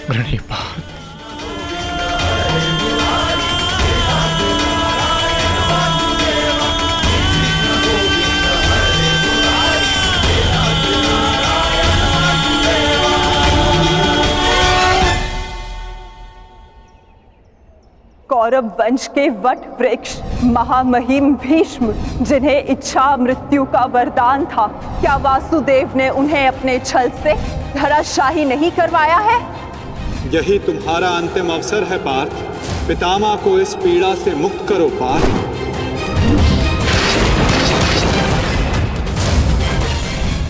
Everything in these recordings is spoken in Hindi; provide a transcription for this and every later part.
प्रणिपात। कौरव वंश के वट वृक्ष महामहिम भीष्म, जिन्हें इच्छा मृत्यु का वरदान था, क्या वासुदेव ने उन्हें अपने छल से धराशाही नहीं करवाया है? यही तुम्हारा अंतिम अवसर है पार्थ। पितामह को इस पीड़ा से मुक्त करो पार्थ।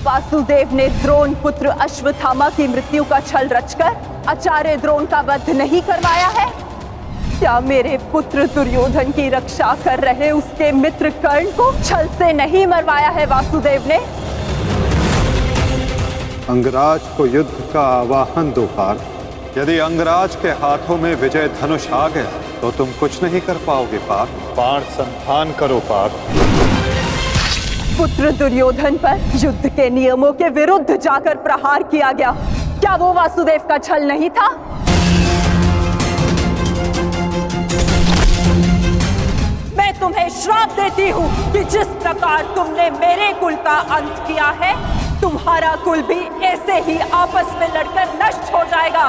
वासुदेव ने द्रोण पुत्र अश्वत्थामा की मृत्यु का छल रचकर आचार्य द्रोण का वध नहीं करवाया है? क्या मेरे पुत्र दुर्योधन की रक्षा कर रहे उसके मित्र कर्ण को छल से नहीं मरवाया है वासुदेव ने? अंगराज को युद्ध का आवाहन दो पार्थ। यदि अंगराज के हाथों में विजय धनुष आ गया तो तुम कुछ नहीं कर पाओगे पार्थ। बाण संधान करो पार्थ। पुत्र दुर्योधन पर युद्ध के नियमों के विरुद्ध जाकर प्रहार किया गया, क्या वो वासुदेव का छल नहीं था? मैं तुम्हें श्राप देती हूँ कि जिस प्रकार तुमने मेरे कुल का अंत किया है, तुम्हारा कुल भी ऐसे ही आपस में लड़कर नष्ट हो जाएगा।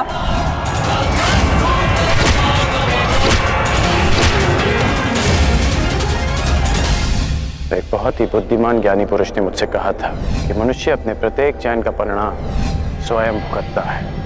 एक बहुत ही बुद्धिमान ज्ञानी पुरुष ने मुझसे कहा था कि मनुष्य अपने प्रत्येक चयन का परिणाम स्वयं भुगतता है।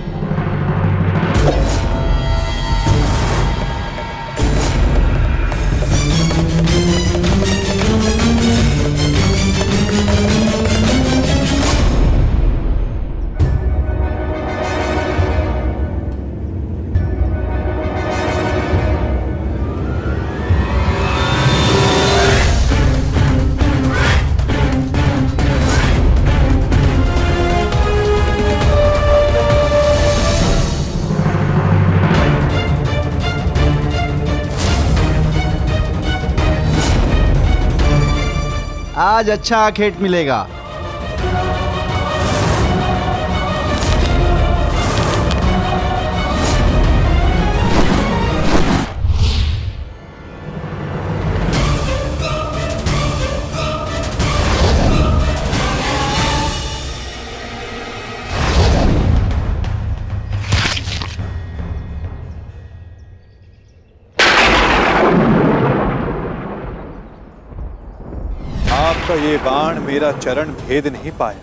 आज अच्छा आखेट मिलेगा। आपका ये बाण मेरा चरण भेद नहीं पाया,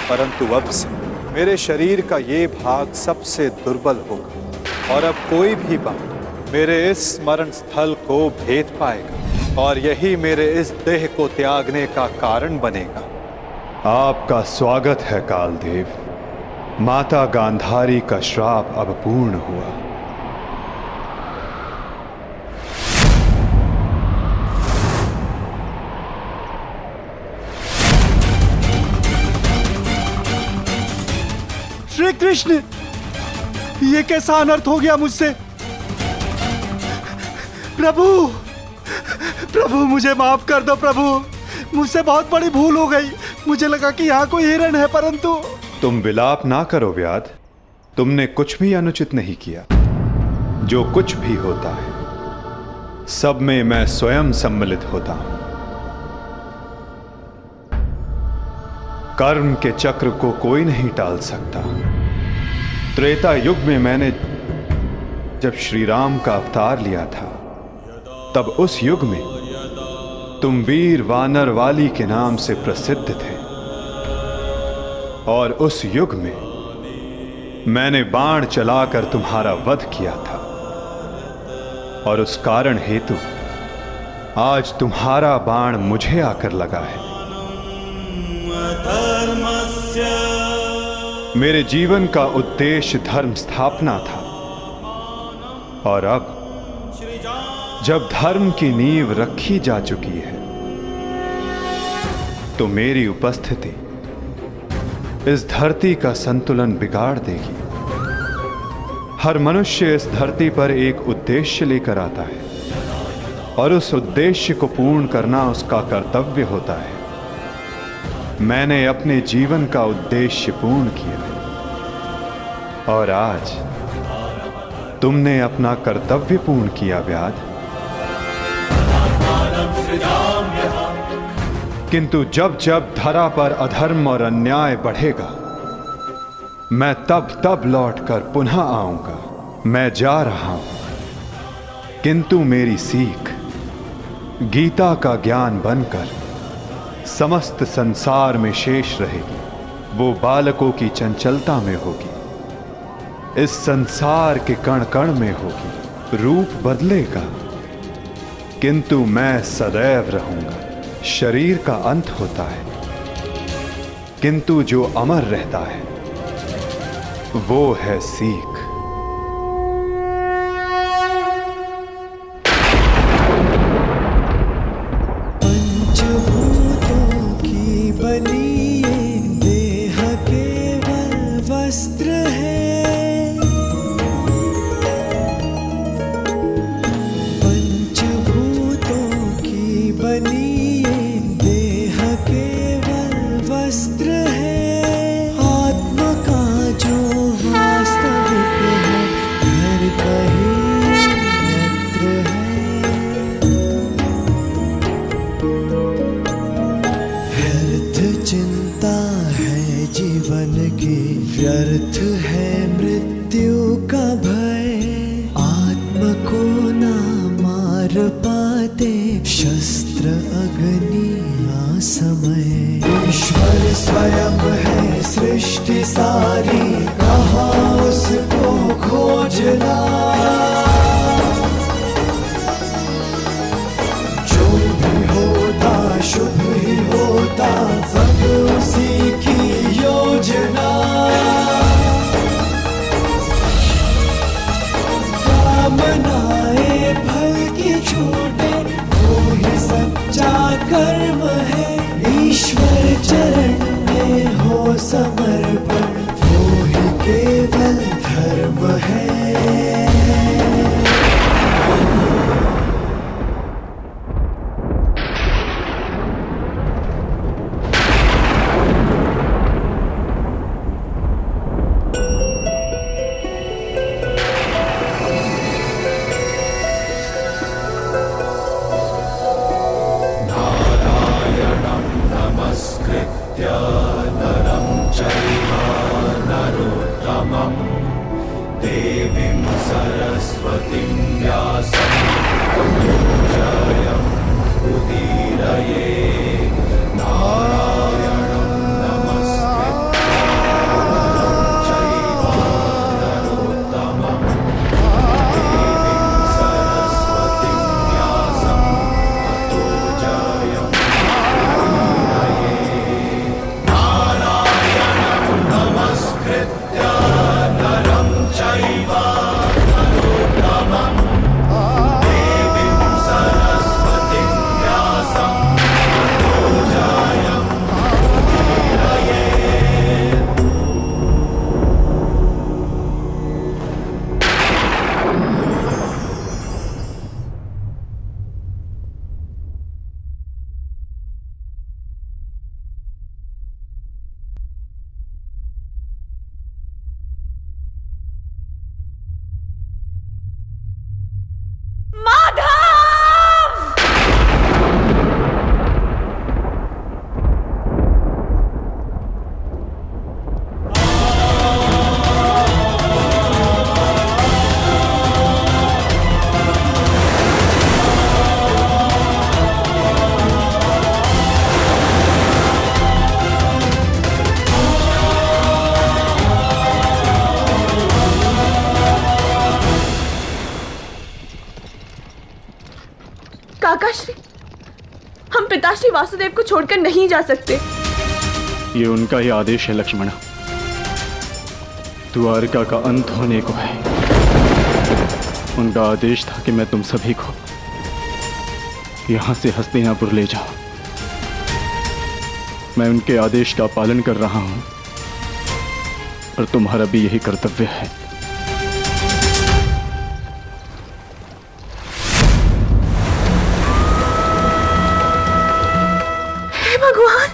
परंतु अब से मेरे शरीर का ये भाग सबसे दुर्बल होगा और अब कोई भी बाण मेरे इस स्मरण स्थल को भेद पाएगा और यही मेरे इस देह को त्यागने का कारण बनेगा। आपका स्वागत है कालदेव। माता गांधारी का श्राप अब पूर्ण हुआ। श्री कृष्ण, ये कैसा अनर्थ हो गया मुझसे? प्रभु, प्रभु मुझे माफ कर दो प्रभु, मुझसे बहुत बड़ी भूल हो गई। मुझे लगा कि यहाँ कोई हिरण है, परंतु। तुम विलाप ना करो व्याध। तुमने कुछ भी अनुचित नहीं किया। जो कुछ भी होता है सब में मैं स्वयं सम्मिलित होता हूं। कर्म के चक्र को कोई नहीं टाल सकता। त्रेता युग में मैंने जब श्री राम का अवतार लिया था, तब उस युग में तुम वीर वानर वाली के नाम से प्रसिद्ध थे और उस युग में मैंने बाण चलाकर तुम्हारा वध किया था और उस कारण हेतु आज तुम्हारा बाण मुझे आकर लगा है। मेरे जीवन का उद्देश्य धर्म स्थापना था और अब जब धर्म की नींव रखी जा चुकी है तो मेरी उपस्थिति इस धरती का संतुलन बिगाड़ देगी। हर मनुष्य इस धरती पर एक उद्देश्य लेकर आता है और उस उद्देश्य को पूर्ण करना उसका कर्तव्य होता है। मैंने अपने जीवन का उद्देश्य पूर्ण किया है और आज तुमने अपना कर्तव्य पूर्ण किया व्याध, किंतु जब जब धरा पर अधर्म और अन्याय बढ़ेगा, मैं तब तब लौटकर पुनः आऊंगा। मैं जा रहा हूं, किंतु मेरी सीख गीता का ज्ञान बनकर समस्त संसार में शेष रहेगी। वो बालकों की चंचलता में होगी, इस संसार के कण कण में होगी। रूप बदलेगा, किंतु मैं सदैव रहूंगा। शरीर का अंत होता है, किंतु जो अमर रहता है वो है सीख। पंचभूतों की बनी ये देह केवल वस्त्र है। पंचभूतों की बनी ये देह केवल वस्त्र है। आत्मा का जो वास्तविक है घर कहीं यत्र है। व्यर्थ चिंता है जीवन की, व्यर्थ है मृत्यु का भय। आत्म को ना मार पाते शस्त्र अग्नि ना समय। ईश्वर स्वयं है सृष्टि सारी, कहाँ उसको खोजना। जो भी होता शुभ ही होता, सब उसी की योजना। कामनाएं फल की छूटे, वो ही सच्चा कर्म है। ईश्वर चरण में हो समर्पण, वो ही केवल धर्म है। काकाश्री, हम पिताश्री वासुदेव को छोड़कर नहीं जा सकते। ये उनका ही आदेश है लक्ष्मण। द्वारका का अंत होने को है। उनका आदेश था कि मैं तुम सभी को यहां से हस्तिनापुर ले जाऊं। मैं उनके आदेश का पालन कर रहा हूं और तुम्हारा भी यही कर्तव्य है। भगवान,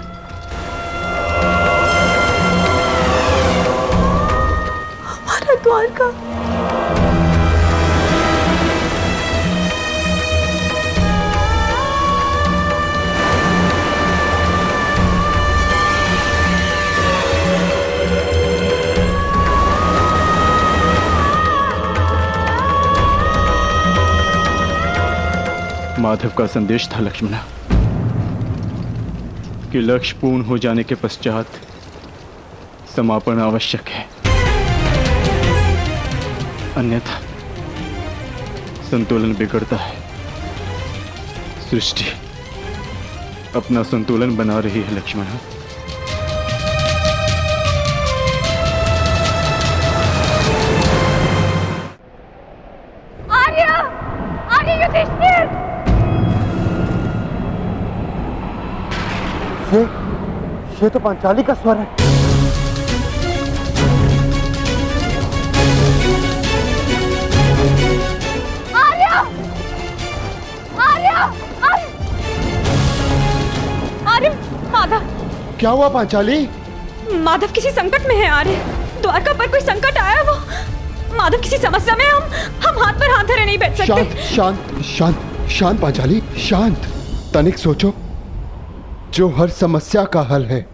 हमारा द्वारका माधव का संदेश था लक्ष्मणा कि लक्ष्य पूर्ण हो जाने के पश्चात समापन आवश्यक है, अन्यथा संतुलन बिगड़ता है। सृष्टि अपना संतुलन बना रही है लक्ष्मणा। आर्य! आर्य युधिष्ठिर! ये तो पांचाली का स्वर है। आर्य! आर्य! आर्य! माधव! क्या हुआ पांचाली? माधव किसी संकट में है आर्य। द्वारका पर कोई संकट आया वो। माधव किसी समस्या में, हम हाथ पर हाथ धरे नहीं बैठ सकते। शांत शांत शांत शांत पांचाली, शांत। तनिक सोचो, जो हर समस्या का हल है,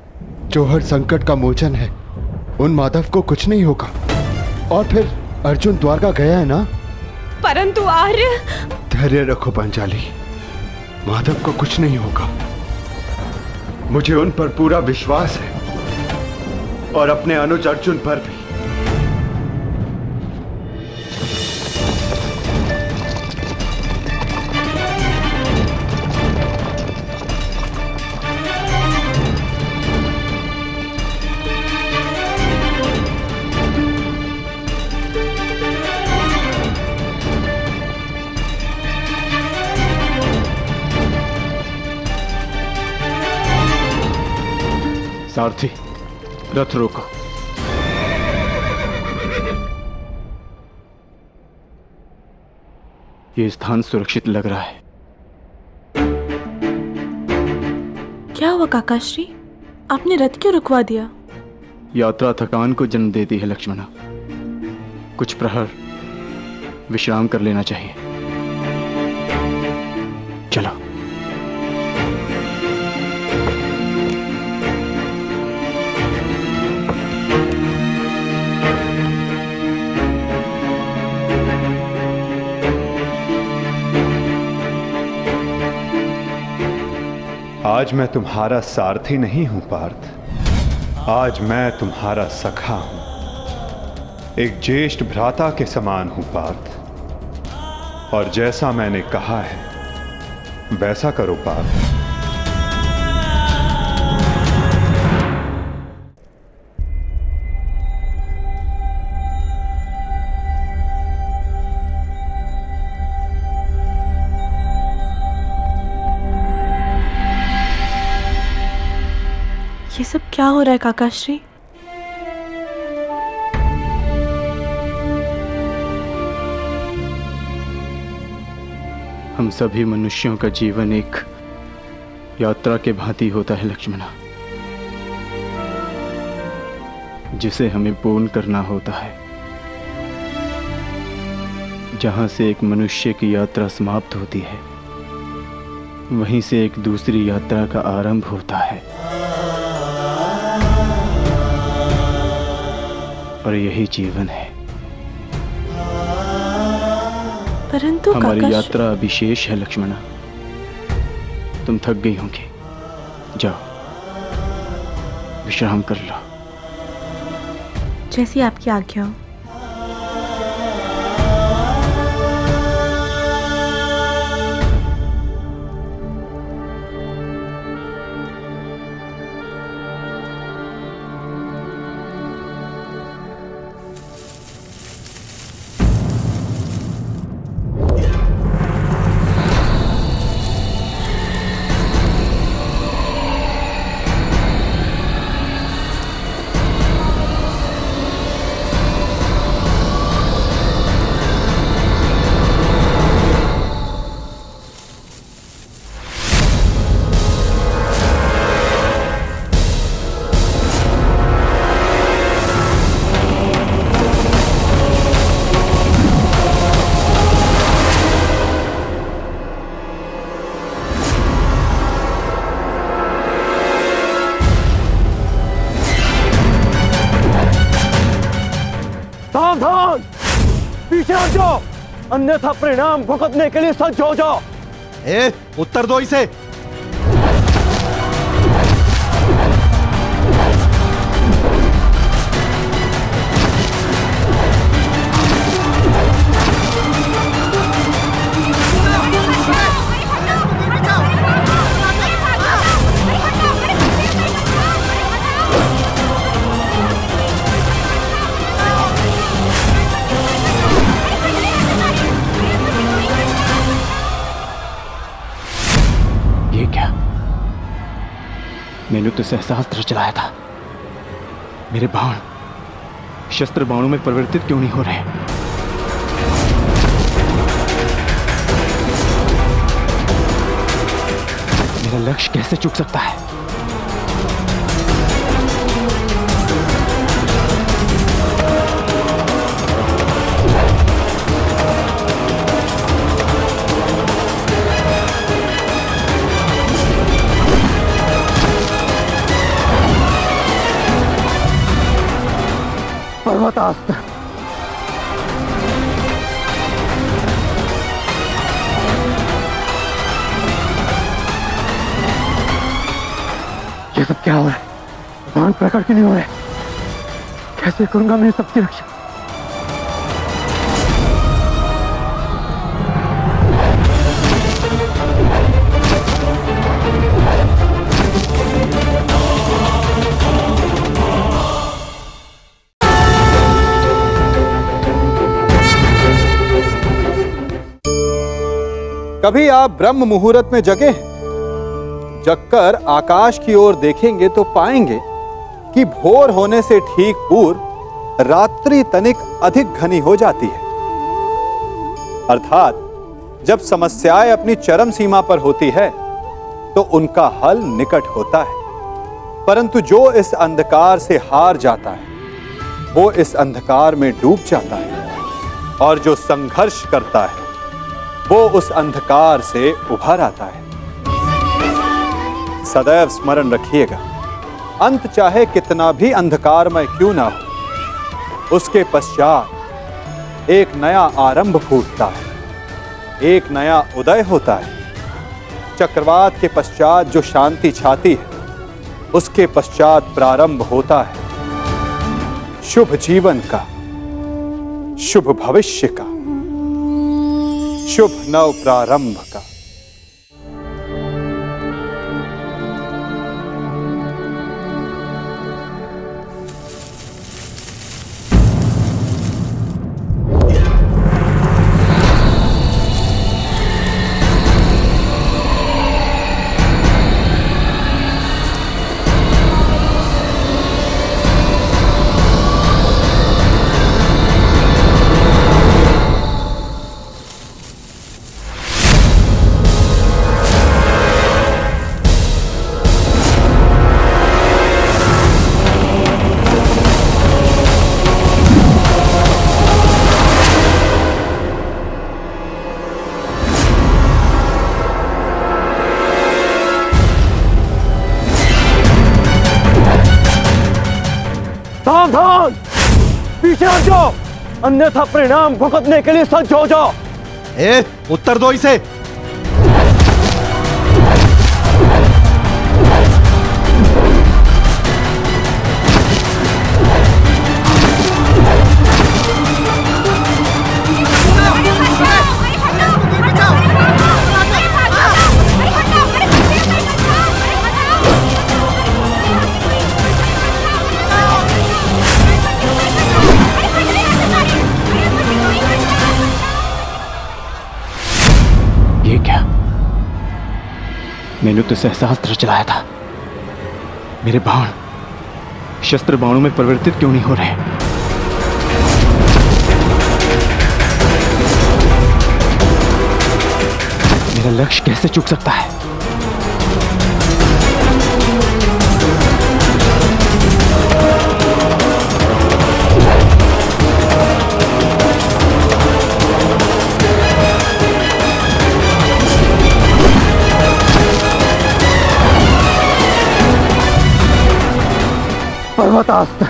जो हर संकट का मोचन है, उन माधव को कुछ नहीं होगा। और फिर अर्जुन द्वारका गया है ना। परंतु आर्य। धैर्य रखो पांचाली, माधव को कुछ नहीं होगा। मुझे उन पर पूरा विश्वास है और अपने अनुज अर्जुन पर भी। सारथी, रथ रोको। ये स्थान सुरक्षित लग रहा है। क्या हुआ काकाश्री? आपने रथ क्यों रुकवा दिया? यात्रा थकान को जन्म देती है लक्ष्मणा। कुछ प्रहर विश्राम कर लेना चाहिए। चलो। आज मैं तुम्हारा सारथी नहीं हूं पार्थ, आज मैं तुम्हारा सखा हूं। एक ज्येष्ठ भ्राता के समान हूं पार्थ, और जैसा मैंने कहा है वैसा करो पार्थ। ये सब क्या हो रहा है काकाश्री? हम सभी मनुष्यों का जीवन एक यात्रा के भांति होता है लक्ष्मणा, जिसे हमें पूर्ण करना होता है। जहां से एक मनुष्य की यात्रा समाप्त होती है, वहीं से एक दूसरी यात्रा का आरंभ होता है। और यही जीवन है। परंतु हमारी यात्रा अभी शेष है लक्ष्मणा। तुम थक गई होंगी, जाओ विश्राम कर लो। जैसी आपकी आज्ञा हो। सावधान, पीछे हट जाओ, अन्यथा परिणाम भुगतने के लिए सज्ज हो जाओ। ए, उत्तर दो इसे। ये क्या? मैंने तो सहस्त्र चलाया था। मेरे बाण शस्त्र बाणों में परिवर्तित क्यों नहीं हो रहे? मेरा लक्ष्य कैसे चूक सकता है? पर्वतास्त्र। ये सब क्या हो रहा है? बाण प्रकट क्यों नहीं हो रहे? कैसे करूंगा मैं सबकी रक्षा? कभी आप ब्रह्म मुहूर्त में जगे हैं? जगकर आकाश की ओर देखेंगे तो पाएंगे कि भोर होने से ठीक पूर्व रात्रि तनिक अधिक घनी हो जाती है। अर्थात जब समस्याएं अपनी चरम सीमा पर होती है तो उनका हल निकट होता है, परंतु जो इस अंधकार से हार जाता है वो इस अंधकार में डूब जाता है, और जो संघर्ष करता है वो उस अंधकार से उभर आता है। सदैव स्मरण रखिएगा, अंत चाहे कितना भी अंधकारमय क्यों ना हो, उसके पश्चात एक नया आरंभ फूटता है, एक नया उदय होता है। चक्रवात के पश्चात जो शांति छाती है, उसके पश्चात प्रारंभ होता है शुभ जीवन का, शुभ भविष्य का, शुभ नव प्रारंभ का। सावधान! पीछे हट जाओ, अन्यथा परिणाम भुगतने के लिए सज्ज हो जाओ। ए, उत्तर दो इसे। ये क्या? मैंने तो सहस्त्र चलाया था। मेरे बाण शस्त्र बाणों में परिवर्तित क्यों नहीं हो रहे? मेरा लक्ष्य कैसे चूक सकता है? पर्वतास्त्र।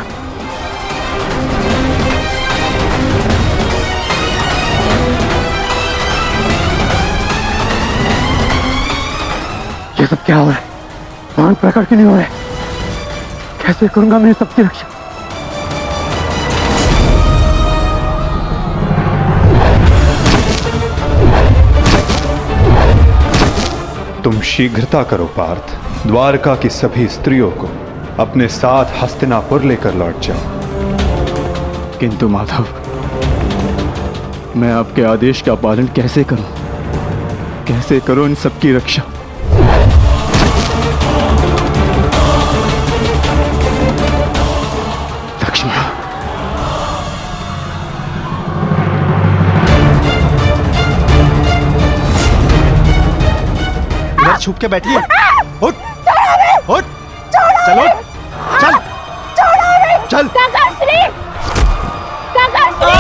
क्या हो रहा है? बाण प्रकट क्यों नहीं हो रहे? कैसे करूंगा मैं सबकी रक्षा? तुम शीघ्रता करो पार्थ, द्वारका की सभी स्त्रियों को अपने साथ हस्तिनापुर लेकर लौट जाओ। किंतु माधव, मैं आपके आदेश का पालन कैसे करूं? कैसे करूं इन सबकी रक्षा? लक्ष्मण, इधर छुप के बैठिए। उठ, उठ, चलो, चल, चल। आ!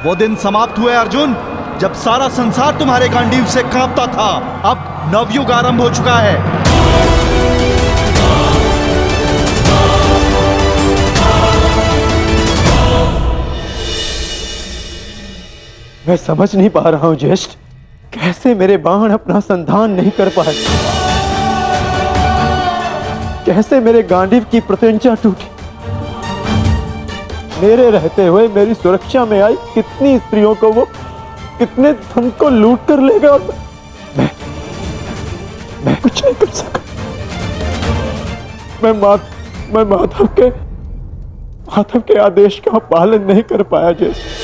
वो दिन समाप्त हुए अर्जुन, जब सारा संसार तुम्हारे गांडीव से कांपता था। अब नवयुग आरंभ हो चुका है। मैं समझ नहीं पा रहा हूं ज्येष्ठ, कैसे मेरे बाण अपना संधान नहीं कर पाए, कैसे मेरे गांडीव की प्रत्यंचा टूटी। मेरे रहते हुए मेरी सुरक्षा में आई कितनी स्त्रियों को वो कितने धन को लूट कर लेगा, और मैं कुछ नहीं कर सका। मैं माधव के आदेश का पालन नहीं कर पाया जैसे।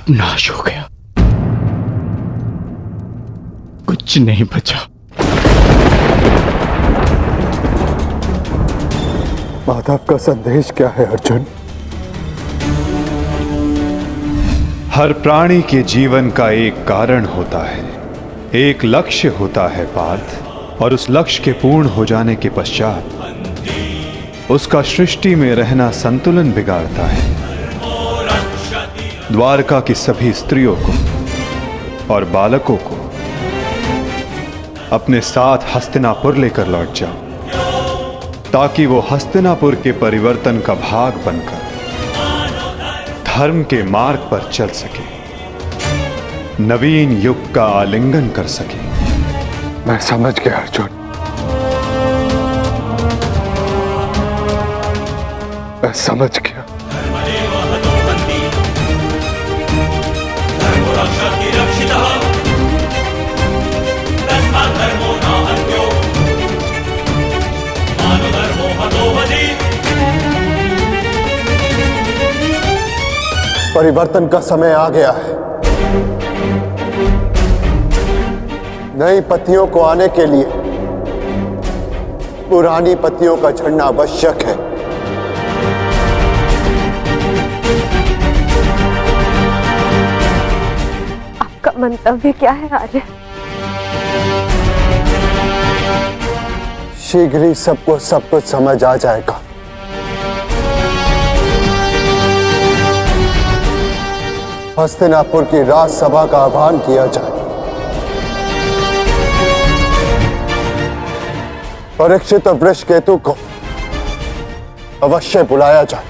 नाश हो गया, कुछ नहीं बचा। माधव का संदेश क्या है अर्जुन? हर प्राणी के जीवन का एक कारण होता है, एक लक्ष्य होता है पार्थ, और उस लक्ष्य के पूर्ण हो जाने के पश्चात उसका सृष्टि में रहना संतुलन बिगाड़ता है। द्वारका की सभी स्त्रियों को और बालकों को अपने साथ हस्तिनापुर लेकर लौट जाओ, ताकि वो हस्तिनापुर के परिवर्तन का भाग बनकर धर्म के मार्ग पर चल सके, नवीन युग का आलिंगन कर सके। मैं समझ गया अर्जुन, मैं समझ गया। परिवर्तन का समय आ गया है। नई पत्नियों को आने के लिए पुरानी पत्नियों का झड़ना आवश्यक है। आपका मंतव्य क्या है आर्य? शीघ्र ही सबको सब कुछ समझ आ जाएगा। हस्तिनापुर की राजसभा का आह्वान किया जाए। परीक्षित और वृषकेतु को अवश्य बुलाया जाए।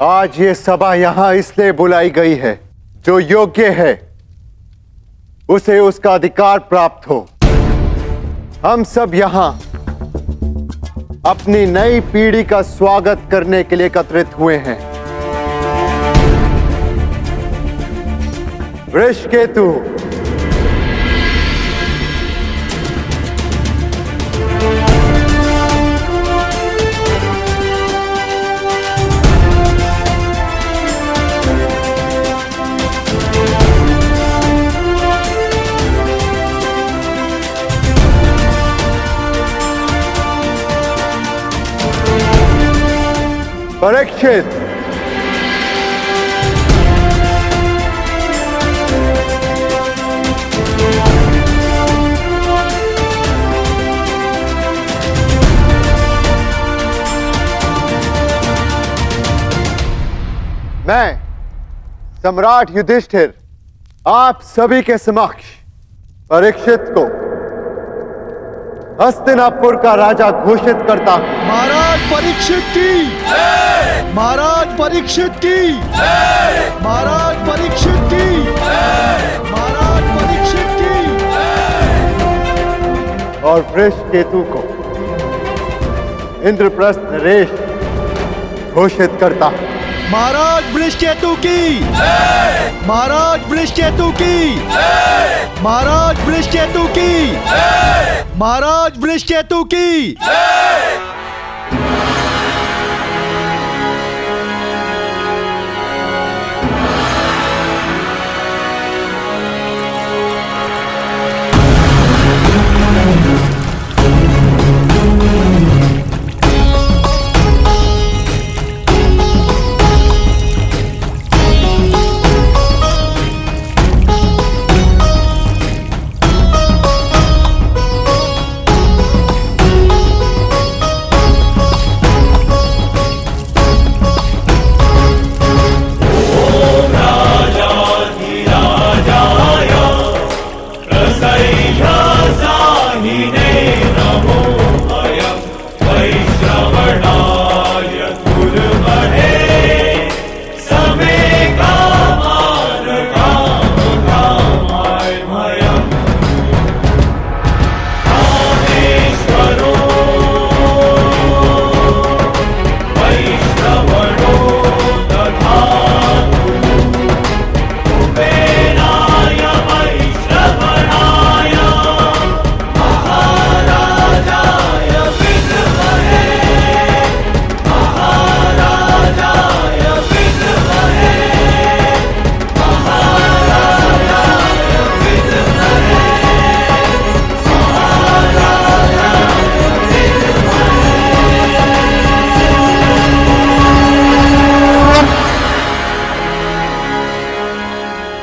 आज ये सभा यहां इसलिए बुलाई गई है, जो योग्य है उसे उसका अधिकार प्राप्त हो। हम सब यहां अपनी नई पीढ़ी का स्वागत करने के लिए एकत्रित हुए हैं। वृषकेतु, परीक्षित, मैं सम्राट युधिष्ठिर आप सभी के समक्ष परीक्षित को हस्तिनापुर का राजा घोषित करता हूं। महाराज परीक्षित की, महाराज परीक्षित की, महाराज परीक्षित की, महाराज परीक्षित की। और वृषकेतु को इंद्रप्रस्थ नरेश घोषित करता हूं। महाराज वृषकेतु की, महाराज वृषकेतु की, महाराज वृषकेतु की, महाराज वृषकेतु की।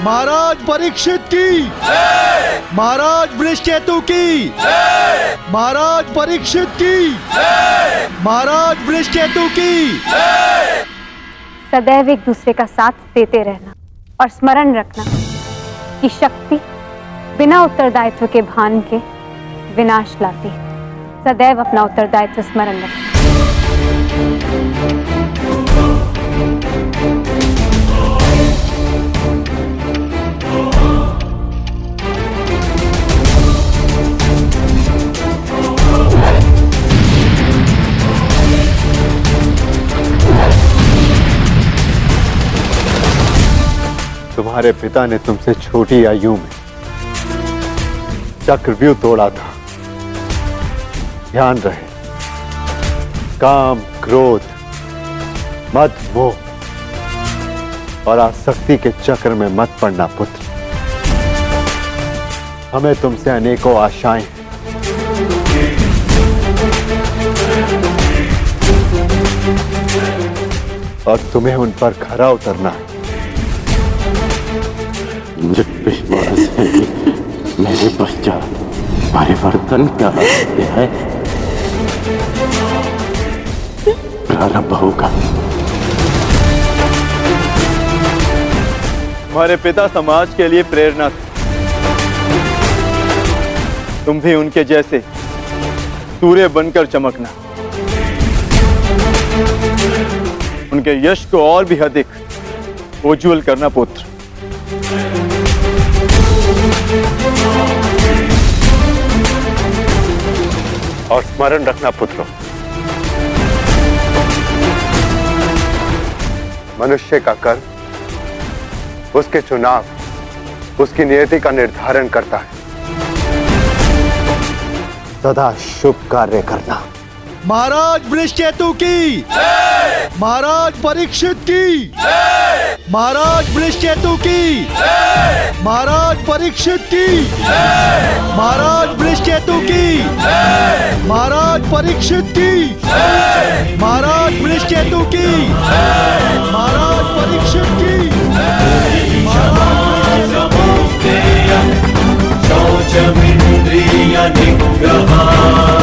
महाराज परीक्षित की, महाराज वृषकेतु की, महाराज परीक्षित की, महाराज वृषकेतु की। सदैव एक दूसरे का साथ देते रहना और स्मरण रखना कि शक्ति बिना उत्तरदायित्व के भान के विनाश लाती है। सदैव अपना उत्तरदायित्व स्मरण रखना। तुम्हारे पिता ने तुमसे छोटी आयु में चक्रव्यूह तोड़ा था। ध्यान रहे, काम, क्रोध, मद, मोह और आसक्ति के चक्र में मत पड़ना पुत्र। हमें तुमसे अनेकों आशाएं हैं। और तुम्हें उन पर खरा उतरना है। मुझे विश्वास है कि मेरे पश्चात परिवर्तन का अध्याय प्रारंभ होगा। हमारे पिता समाज के लिए प्रेरणा थे। तुम भी उनके जैसे सूर्य बनकर चमकना, उनके यश को और भी अधिक उज्ज्वल करना पुत्र। और स्मरण रखना पुत्रों, मनुष्य का कर्म, उसके चुनाव उसकी नियति का निर्धारण करता है। सदा शुभ कार्य करना। महाराज वृषकेतु की, महाराज परीक्षित की, महाराज वृषकेतु की, महाराज परीक्षित की, महाराज वृषकेतु की, महाराज परीक्षित की, महाराज वृषकेतु की, महाराज परीक्षित की, शौचमिंद्रिय निग्रहा